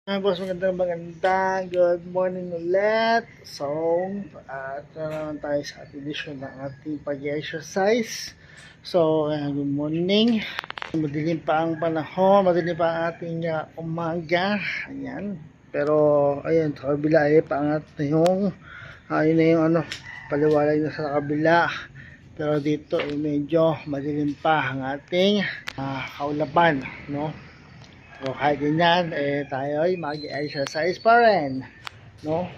Boss, magandang good morning ulit. So, ito na naman tayo sa ating edition ng ating pag-exercise. So, good morning. Madilim pa ang panahon, madilim pa ang ating umaga. Ayan. Pero, ayun, sa kabila ay paangat na yung, yun na yung paliwanag na sa kabila. Pero dito, medyo madilim pa ang ating kaulapan, no? So kahit ganyan, tayo ay mag-exercise pa rin, no?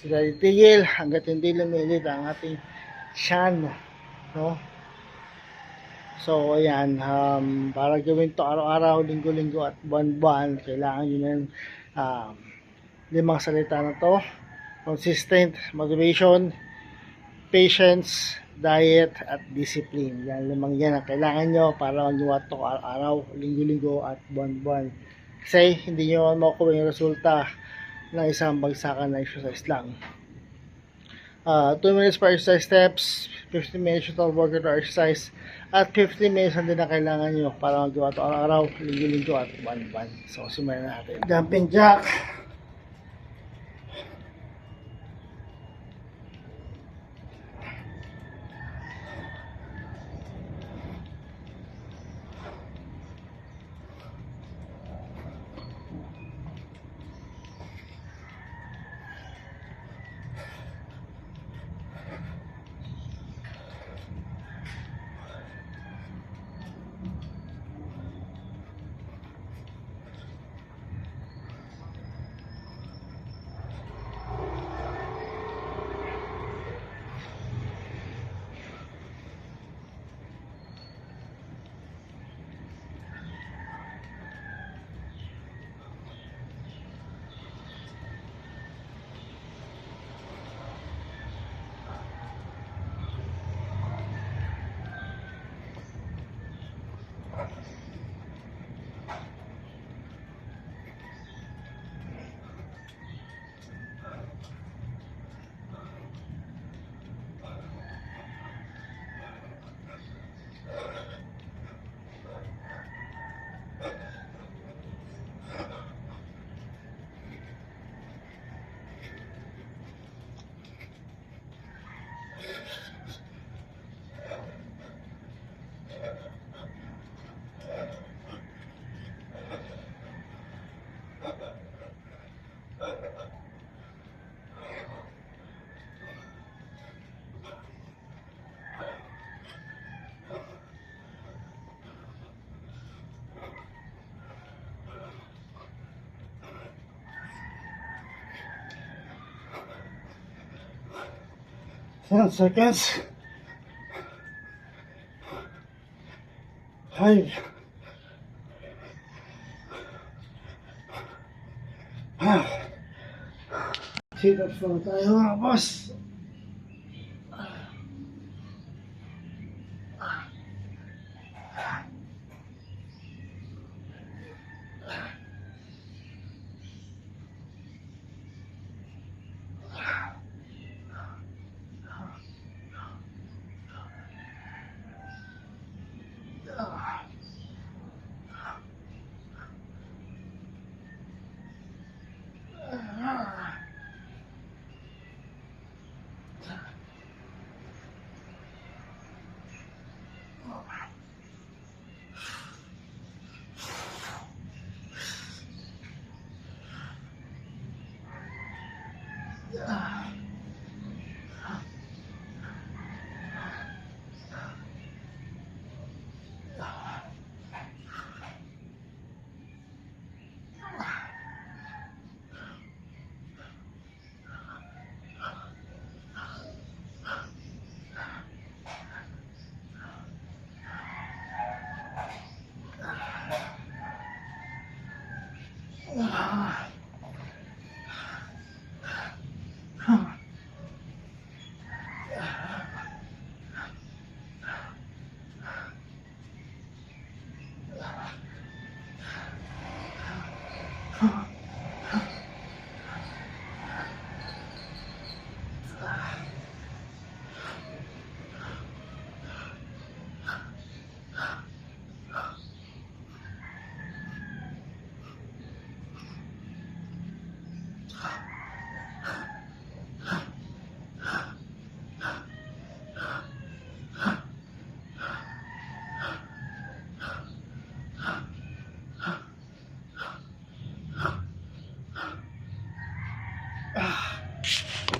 Hindi titigil hanggat hindi lumilit ang ating tiyan, no? So ayan, para gawin to araw-araw, linggo-linggo at buwan-buwan, kailangan nyo ng um, 5 salita na to: consistent, motivation, patience, diet, at discipline. Yan, 5 yan ang kailangan nyo para magawa ito araw-araw, linggo-linggo, at buwan-buwan. Kasi hindi nyo makukuha yung resulta ng isang bagsakan na exercise lang. 2 minutes per exercise steps, 15 minutes total workout or exercise, at 15 minutes na din na kailangan nyo para magawa ito araw-araw, linggo-linggo, at buwan-buwan. So, simulan natin. Jumping jack. Ten seconds. 5. Sit-ups na tayo mga boss.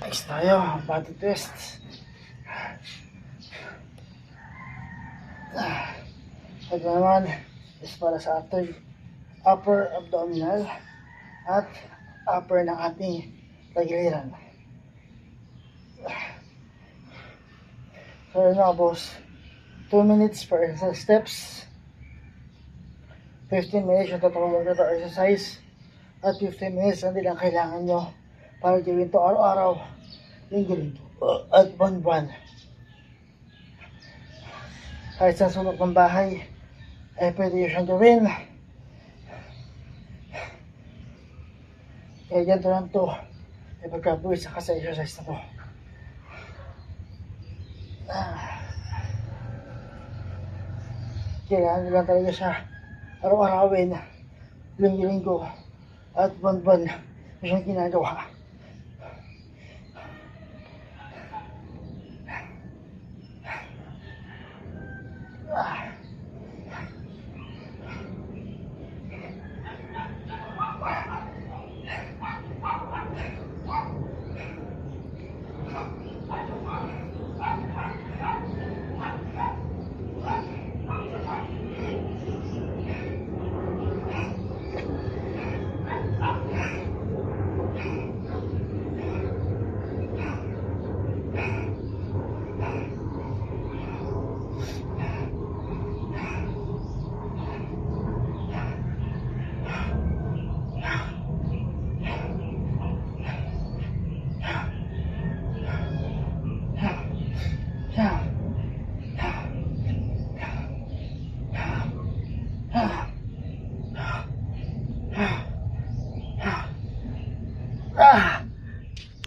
Next tayo, body test. Ito naman is para sa upper abdominal at upper ng ating tagiliran. So yun nga boss, 2 minutes per steps, 15 minutes yung tatawag na exercise, at 15 minutes hindi lang kailangan nyo para gawin to araw-araw, linggo-linggo, at buwan-buwan. Kahit sa sulok ng bahay, pwede nyo siyang gawin. Kaya ganito lang to, pagkabuhit sa exercise na to. Kailangan nyo lang talaga siya araw-arawin, linggo-linggo, at buwan-buwan nyo siyang ginagawa.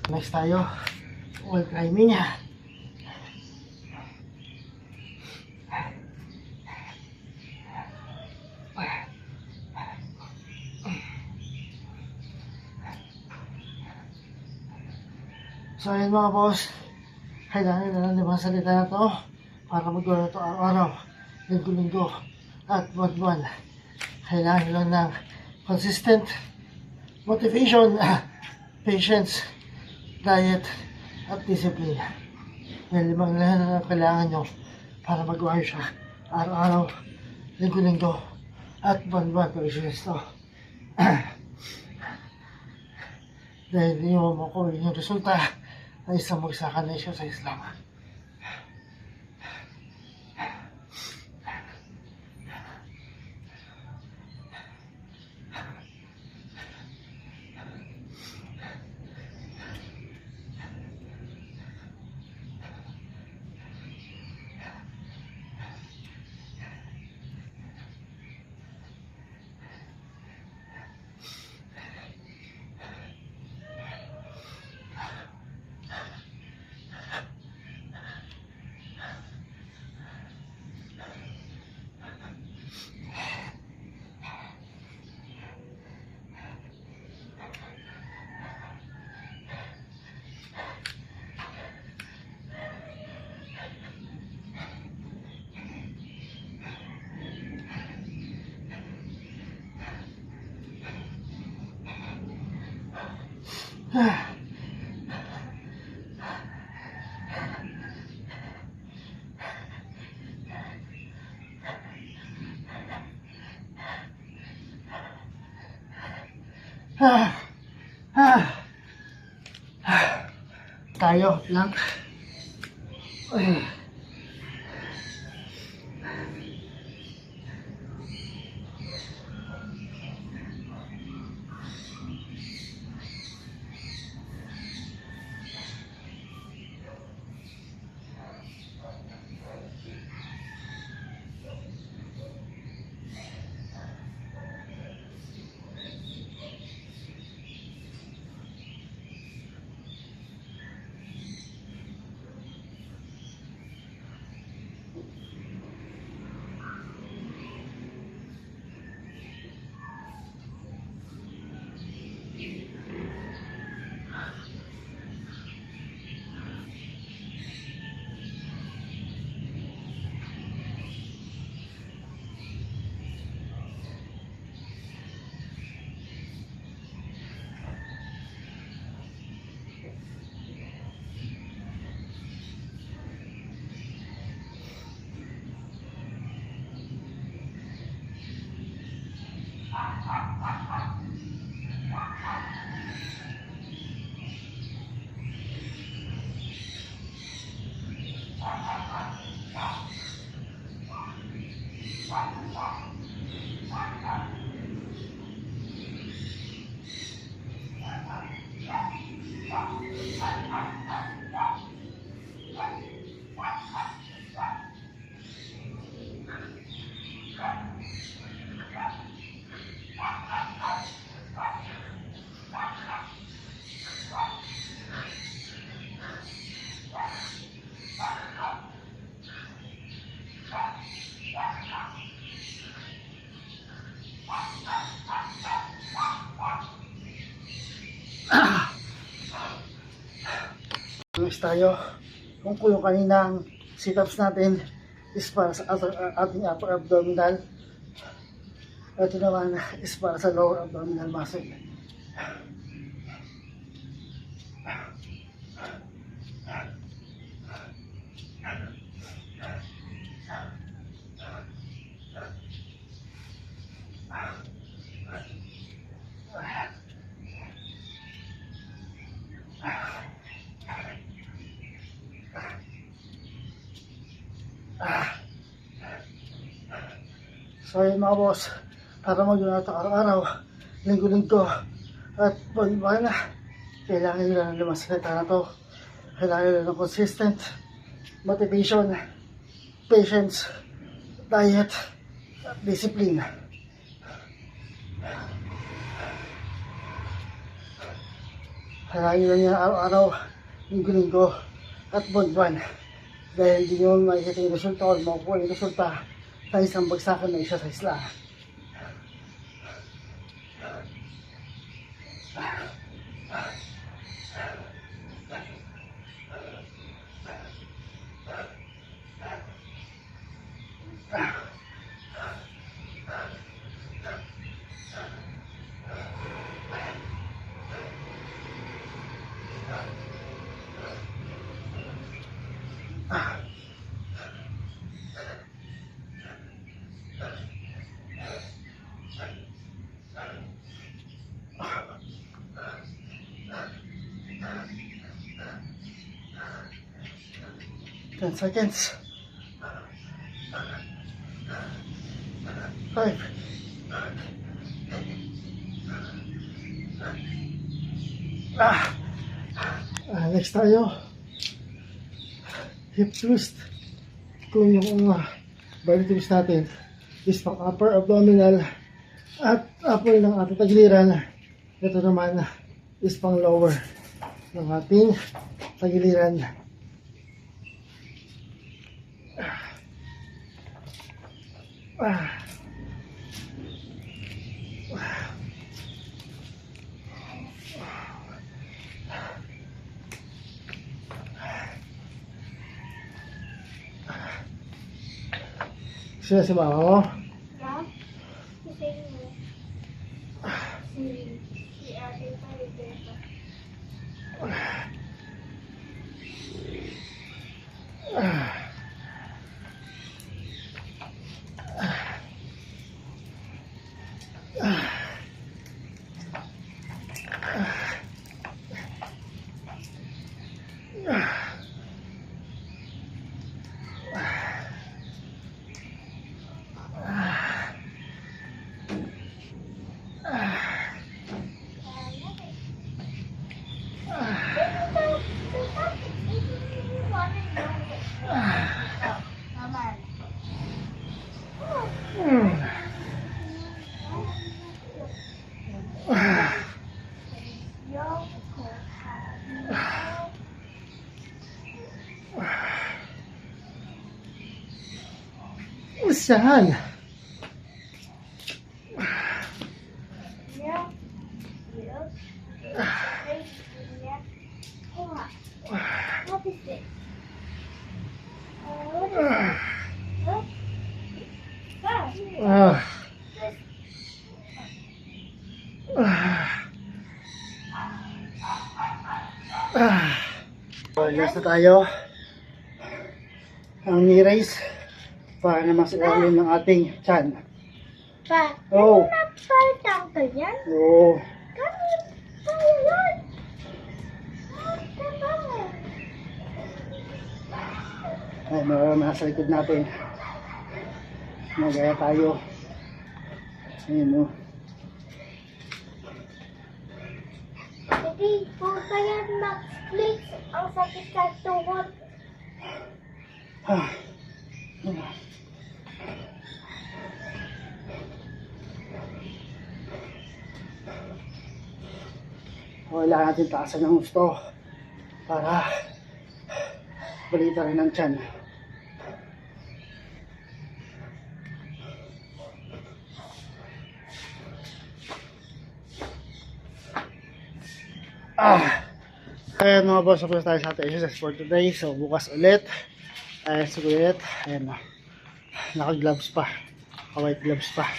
Next tayo, wall climbing. So ayun mga boss, kailangan na lang limang salita na to para magawa na to araw-araw, linggo-linggo, at buwan-buwan. Kailangan lang ng consistent motivation, patience, diet, at discipline. Yan limang lahat na kailangan nyo para magawa siya araw-araw, linggo-linggo, at buwan-buwan pag exercise to. Dahil hindi mo makuha yung resulta ay isang magsaka na exercise lang. Tayo lang. next tayo. Kung yung kaninang sit-ups natin is para sa ating upper abdominal. Ito naman is para sa lower abdominal muscle. So yun mga boss, para mag-guna ito araw-araw, linggo-linggo, at buwan na, kailangan nila ng limang salita na to. Kailangan nila ng consistent motivation, patience, diet, at discipline. Kailangan nila niya araw-araw, linggo-linggo, at buwan-buwan. Dahil hindi nyo makikita yung resulta o makukuha yung resulta sa isang bagsakan na exercise lang. Ten seconds. 5. Next tayo. Hip twist. Kung yung body twist natin is pang upper abdominal at upper ng ating tagiliran. Ito naman is pang lower ng ating tagiliran. Sino si mama mo? Ha? Kasi si ate pa dito. Saan? What is it? Last na tayo. Ang knee raise para naman sa ilalim ng ating tiyan. Pa, Oh. napalitan ka yan? Oo. Ganun tayo yun. Ay, marami nasa likod natin. Magaya tayo. Ayun o. Hindi po kaya mag-split ang sakit sa tuhod. Wala natin taasan ng gusto para balita rin ang tiyan. Ayan mga boss, tapos tayo sa ating exercise for today. So bukas ulit. Ayan si ulit. Ayan o. Naka-gloves pa. Naka-white gloves pa.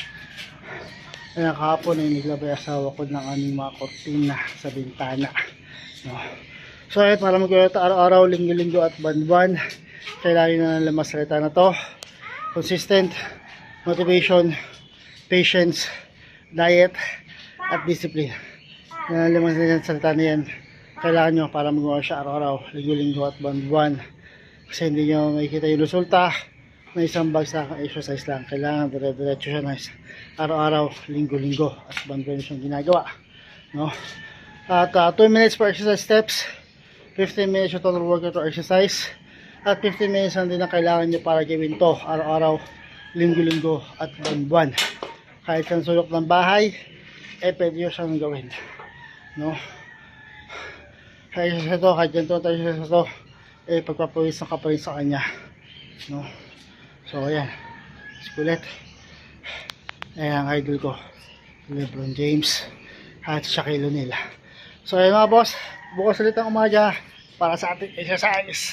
Ayan kahapon ay naglabay asawa ko ng aming mga kortina sa bintana. No. So ayan, para mag-ulit araw-araw, linggo-linggo at buwan-buwan, kailangan na ng lamas salita na to. Consistent, motivation, patience, diet, at discipline. Yan ang lamas salita na yan. Kailangan nyo para magawa siya araw-araw, linggo-linggo at buwan-buwan. Kasi hindi nyo makikita yung resulta na isang bagsak exercise lang. Kailangan dire-diretso siya na araw-araw, linggo-linggo at buwan-buwan siyang ginagawa. No? At 2 minutes per exercise steps, 15 minutes yung total workout or exercise, at 15 minutes lang din ang kailangan nyo para gawin to araw-araw, linggo-linggo at buwan-buwan. Kahit kang sulok ng bahay, pwede nyo siyang gawin. No? Kahit exercise ito, kahit ganito tayo exercise ito, pagpapawis ng kapawis sa kanya. No? So ayan, ulit. Ayan ang idol ko, LeBron James at Shaquille O'Neal. So ayan mga boss, bukas ulit ang umaga para sa ating exercise.